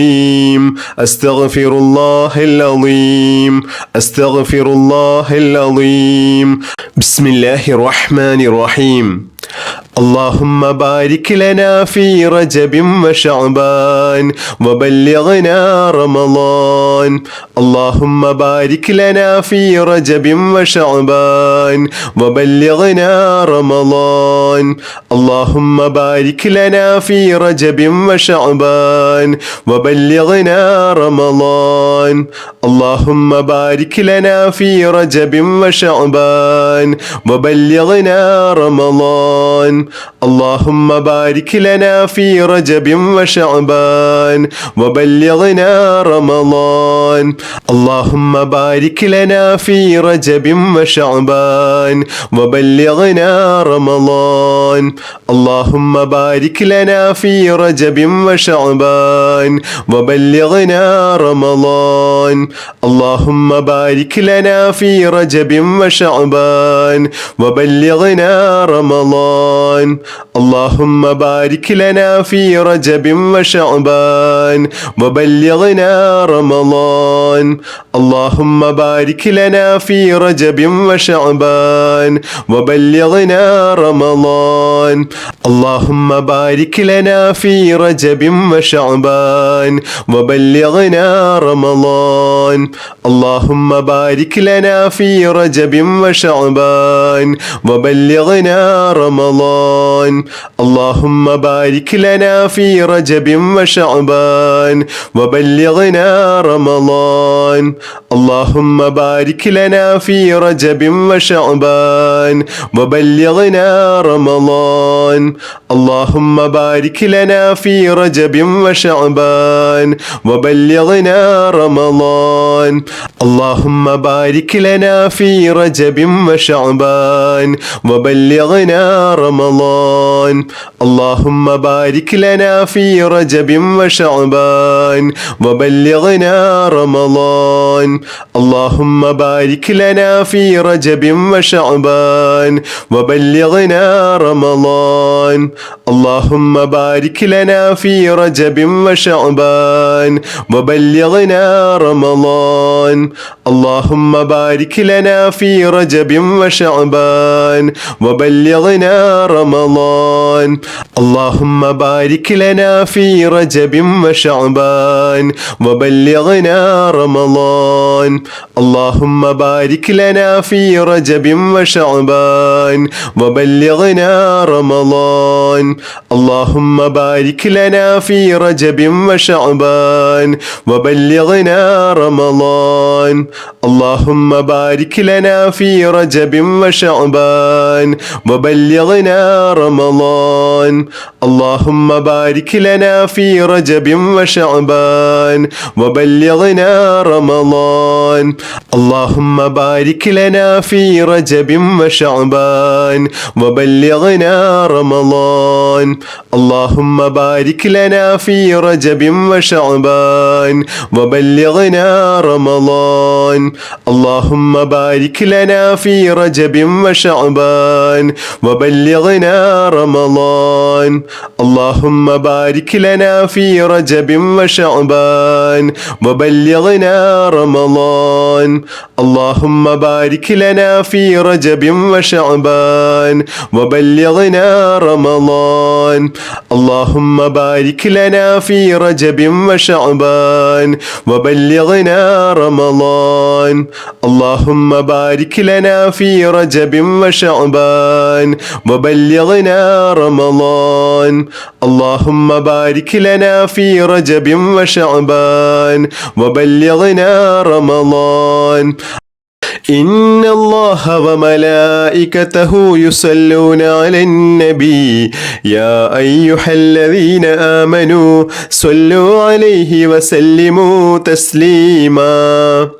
العظيم أستغفر الله العظيم أستغفر الله العظيم بسم الله الرحمن الرحيم اللهم بارك لنا في رجب وشعبان وبلغنا رمضان اللهم بارك لنا في رجب وشعبان وبلغنا رمضان اللهم بارك لنا في رجب وشعبان وبلغنا رمضان اللهم بارك لنا في رجب وشعبان وبلغنا رمضان اللهم بارك لنا في رجب وشعبان وبلغنا رمضان اللهم بارك لنا في رجب وشعبان وبلغنا رمضان اللهم بارك لنا في رجب وشعبان وبلغنا رمضان اللهم بارك لنا في رجب وشعبان وبلغنا رمضان اللهم بارك لنا في رجب وشعبان وبلغنا رمضان اللهم بارك لنا في رجب وشعبان وبلغنا رمضان اللهم بارك لنا في رجب وشعبان وبلغنا رمضان اللهم بارك لنا في رجب وشعبان وبلغنا رمضان اللهم بارك لنا في رجب وشعبان وبلغنا رمضان اللهم بارك لنا في رجب وشعبان وبلغنا رمضان اللهم بارك لنا في رجب وشعبان وبلغنا رمضان اللهم بارك لنا في رجب وشعبان وبلغنا رمضان اللهم بارك لنا في رجب وشعبان وبلغنا رمضان اللهم بارك لنا في رجب وشعبان وبلغنا رمضان اللهم بارك لنا في رجب وشعبان وبلغنا رمضان اللهم بارك لنا في رجب وشعبان وبلغنا رمضان اللهم بارك لنا في رجب وشعبان وبلغنا رمضان اللهم بارك لنا في رجب وشعبان وبلغنا رمضان اللهم بارك لنا في رجب وشعبان وبلغنا رمضان اللهم بارك لنا في رجب وشعبان وبلغنا رمضان اللهم بارك لنا في رجب وشعبان وبلغنا رمضان اللهم بارك لنا في رجب وشعبان وبلغنا رمضان اللهم بارك لنا في رجب وشعبان وبلغنا رمضان اللهم بارك لنا في رجب وشعبان وبلغنا رمضان اللهم بارك لنا في رجب وشعبان وبلغنا رمضان اللهم بارك لنا في رجب وشعبان وبلغنا رمضان اللهم بارك لنا في رجب وشعبان وبلغنا رمضان اللهم بارك لنا في رجب وشعبان وبلغنا رمضان اللهم بارك لنا في رجب وشعبان وبلغنا رمضان إن الله وملائكته يصلون على النبي يا أيها الذين آمنوا صلوا عليه وسلموا تسليما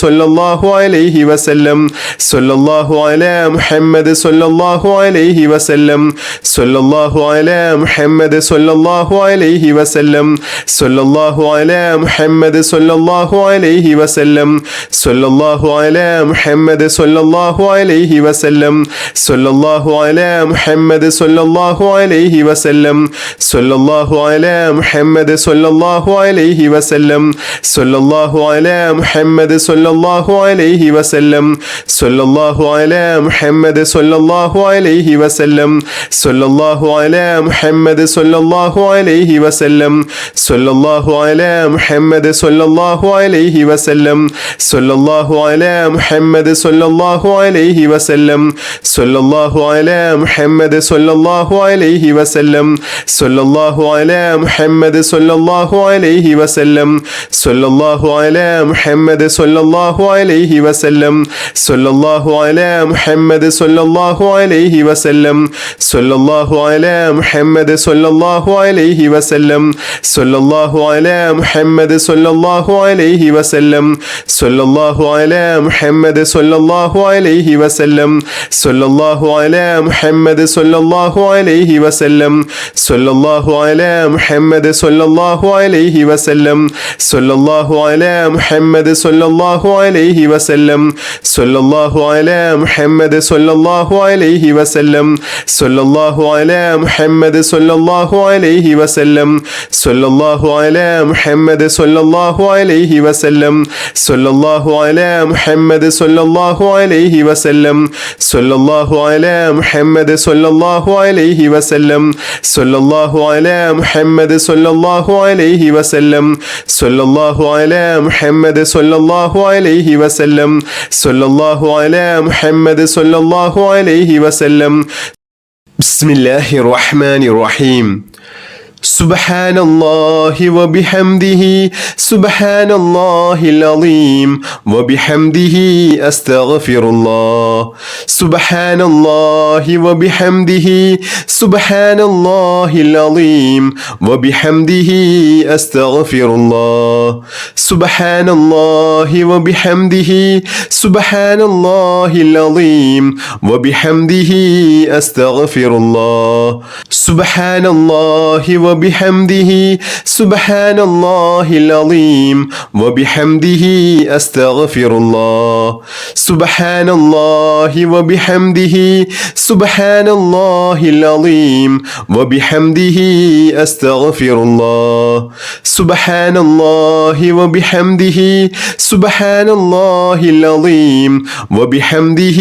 സല്ലല്ലാഹു അലൈഹി വസല്ലം സല്ലല്ലാഹു അലാ മുഹമ്മദ് സല്ലല്ലാഹു അലൈഹി വസല്ലം സല്ലല്ലാഹു അലാ മുഹമ്മദ് സല്ലല്ലാഹു അലൈഹി വസല്ലം സല്ലല്ലാഹു അലാ മുഹമ്മദ് സല്ലല്ലാഹു അലൈഹി വസല്ലം സല്ലല്ലാഹു അലാ മുഹമ്മദ് സല്ലല്ലാഹു അലൈഹി വസല്ലം സല്ലല്ലാഹു അലാ മുഹമ്മദ് സല്ലല്ലാഹു അലൈഹി വസല്ലം സല്ലല്ലാഹു അലാ മുഹമ്മദ് സല്ലല്ലാഹു അലൈഹി വസല്ലം സല്ലല്ലാഹു അലാ മുഹമ്മദ് സല്ലല്ലാഹു അലൈഹി വസല്ലം സല്ലല്ലാഹു അലാ മുഹമ്മദ് സല്ലല്ലാഹു അലൈഹി വസല്ലം സല്ലല്ലാഹു അലാ മുഹമ്മദ് സല്ലല്ലാഹു അലൈഹി വസല്ലം സല്ലല്ലാഹു അലാ മുഹമ്മദ് സല്ലല്ലാഹു അലൈഹി വസല്ലം സല്ലല്ലാഹു അലാ മുഹമ്മദ് സല്ലല്ലാഹു അലൈഹി വസല്ലം സല്ലല്ലാഹു അലാ മുഹമ്മദ് സല്ലല്ലാഹു അലൈഹി വസല്ലം സല്ലല്ലാഹു അലാ മുഹമ്മദ് സല്ലല്ലാഹു അലൈഹി വസല്ലം സല്ലല്ലാഹു അലാ മുഹമ്മദ് സല്ലല്ലാഹു അലൈഹി വസല്ലം സല്ലല്ലാഹു അലാ മുഹമ്മദ് സല്ലല്ലാഹു അലൈഹി വസല്ലം സല്ലല്ലാഹു അലാ മുഹമ്മദ് സല്ലല്ലാഹു അലൈഹി വസല്ലം സല്ലല്ലാഹു അലാ മുഹമ്മദ് സല്ലല്ലാഹു അലൈഹി വസല്ലം സല്ലല്ലാഹു അലാ മുഹമ്മദ് സല്ലല്ലാഹു അലൈഹി വസല്ലം സല്ലല്ലാഹു അലാ മുഹമ്മദ് സല്ലല്ലാഹു അലൈഹി വസല്ലം സല്ലല്ലാഹു അലാ മുഹമ്മദ് സല്ലല്ലാഹു അലൈഹി വസല്ലം സല്ലല്ലാഹു അലാ മുഹമ്മദ് സല്ലല്ലാഹു അലൈഹി വസല്ലം സല്ലല്ലാഹു അലാ മുഹമ്മദ് സല്ലല്ലാഹു അലൈഹി വസല്ലം സല്ലല്ലാഹു അലാ മുഹമ്മദ് സല്ലല്ലാഹു അലൈഹി വസല്ലം സല്ലല്ലാഹു അലാ മുഹമ്മദ് സല്ലല്ലാഹു അലൈഹി വസല്ലം സല്ലല്ലാഹു അലാ മുഹമ്മദ് സല്ലല്ലാഹു അലൈഹി വസല്ലം സല്ലല്ലാഹു അലാ മുഹമ്മദ് സല്ലല്ലാഹു അലൈഹി വസല്ലം സല്ലല്ലാഹു അലാ മുഹമ്മദ് സല്ലല്ലാഹു അലൈഹി വസല്ലം സല്ലല്ലാഹു അലാ മുഹമ്മദ് സല്ലല്ലാഹു അലൈഹി വസല്ലം സല്ലല്ലാഹു അലാ മുഹമ്മദ് സല്ലല്ലാഹു അലൈഹി വസല്ലം ബിസ്മില്ലാഹിർ റഹ്മാനിർ റഹീം سبحان الله وبحمده سبحان الله العظيم وبحمده أستغفر الله سبحان الله وبحمده سبحان الله العظيم وبحمده أستغفر الله سبحان الله وبحمده سبحان الله العظيم وبحمده أستغفر الله سبحان الله وبحمده سبحان الله العظيم وبحمده أستغفر الله سبحان الله وبحمده سبحان الله العظيم وبحمده أستغفر الله سبحان الله وبحمده سبحان الله العظيم وبحمده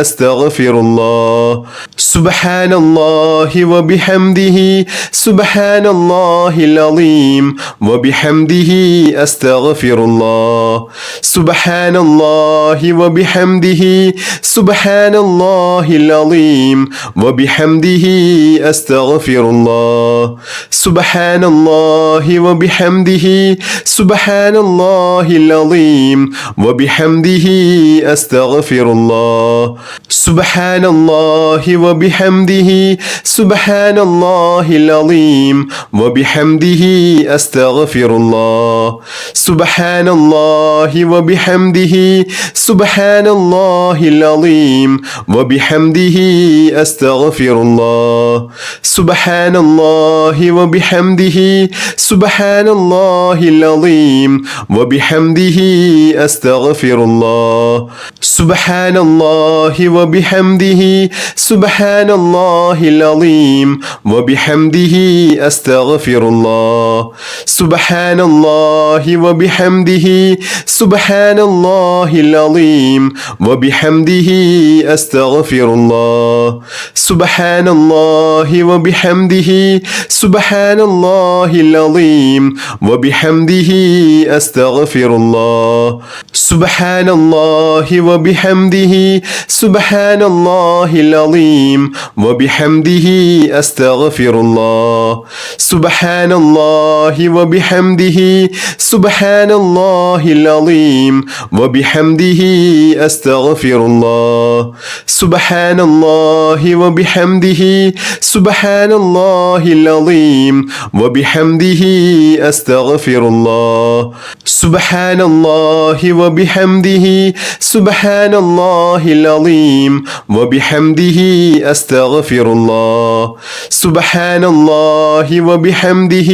أستغفر الله سبحان الله وبحمده سبحان الله العظيم وبحمده أستغفر الله سبحان الله وبحمده سبحان الله العظيم وبحمده أستغفر الله سبحان الله وبحمده سبحان الله العظيم وبحمده أستغفر الله سبحان الله وبحمده سبحان الله العظيم وبحمده أستغفر الله سبحان الله وبحمده سبحان الله العظيم وبحمده أستغفر الله سبحان الله وبحمده سبحان الله العظيم وبحمده أستغفر الله سبحان الله وبحمده سبحان الله العظيم وبحمده أستغفر الله سبحان الله وبحمده سبحان الله العظيم وبحمده أستغفر الله سبحان الله وبحمده سبحان الله العظيم وبحمده أستغفر الله سبحان الله وبحمده سبحان الله العظيم وبحمده أستغفر الله سبحان الله وبحمده سبحان الله العظيم وبحمده أستغفر الله سبحان الله وبحمده سبحان الله العظيم وبحمده أستغفر الله سبحان الله وبحمده سبحان الله العظيم وبحمده أستغفر الله سبحان الله وبحمده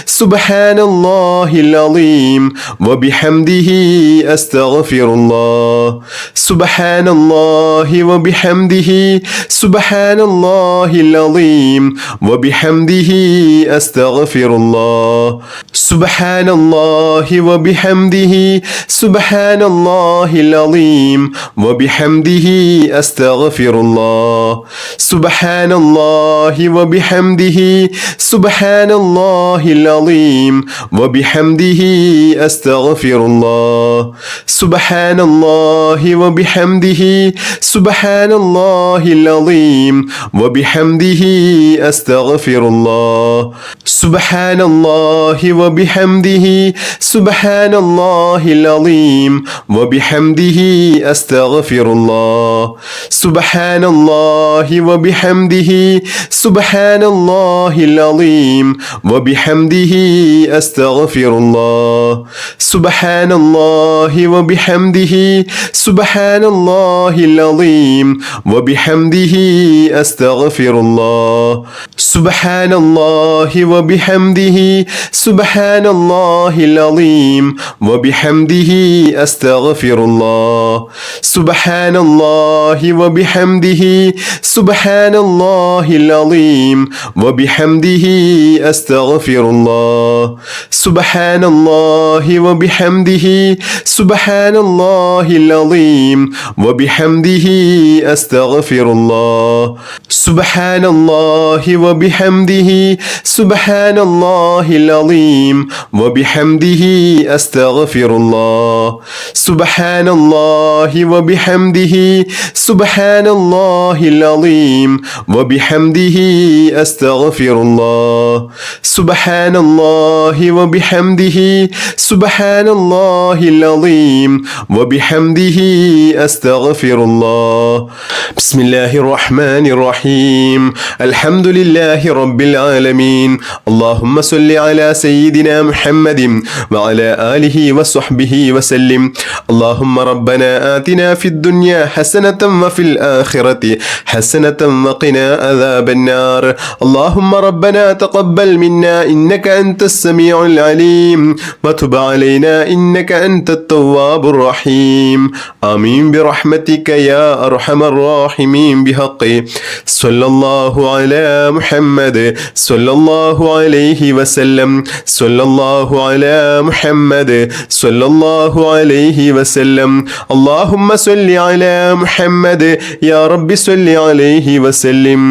سبحان الله العظيم وبحمده أستغفر الله سبحان الله وبحمده سبحان الله العظيم وبحمده أستغفر الله سبحان الله وبحمده سبحان الله العظيم وبحمده أستغفر الله سبحان الله وبحمده سبحان الله العظيم وبحمده أستغفر الله سبحان الله وبحمده سبحان الله العظيم وبحمده أستغفر الله سبحان الله وبحمده سبحان الله العظيم وبحمده أستغفر الله سبحان الله وبحمده سبحان الله العظيم وبحمده أستغفر الله سبحان الله وبحمده سبحان الله العظيم وبحمده أستغفر الله سبحان الله وبحمده سبحان الله العظيم وبحمده أستغفر الله سبحان الله وبحمده سبحان الله العظيم وبحمده أستغفر الله سبحان الله وبحمده سبحان الله العظيم وبحمده أستغفر الله سبحان الله وبحمده سبحان الله العظيم وبحمده أستغفر الله سبحان الله وبحمده سبحان الله العظيم وبحمده أستغفر الله سبحان الله وبحمده سبحان الله العظيم وبحمده أستغفر الله بسم الله الرحمن الرحيم الحمد لله رب العالمين اللهم صل على سيدنا محمد وعلى آله وصحبه وسلم اللهم ربنا آتنا في الدنيا حسنة وفي الآخرة حسنة وقنا عذاب النار اللهم ربنا تقبل منا إنك أنت السميع العليم وتب علينا إنك أنت التواب الرحيم آمين برحمتك يا أرحم الراحمين بحق صلى الله على محمد صلى الله عليه وسلم صلى الله على محمد صلى الله عليه وسلم اللهم صل على محمد يا رب صل عليه وسلم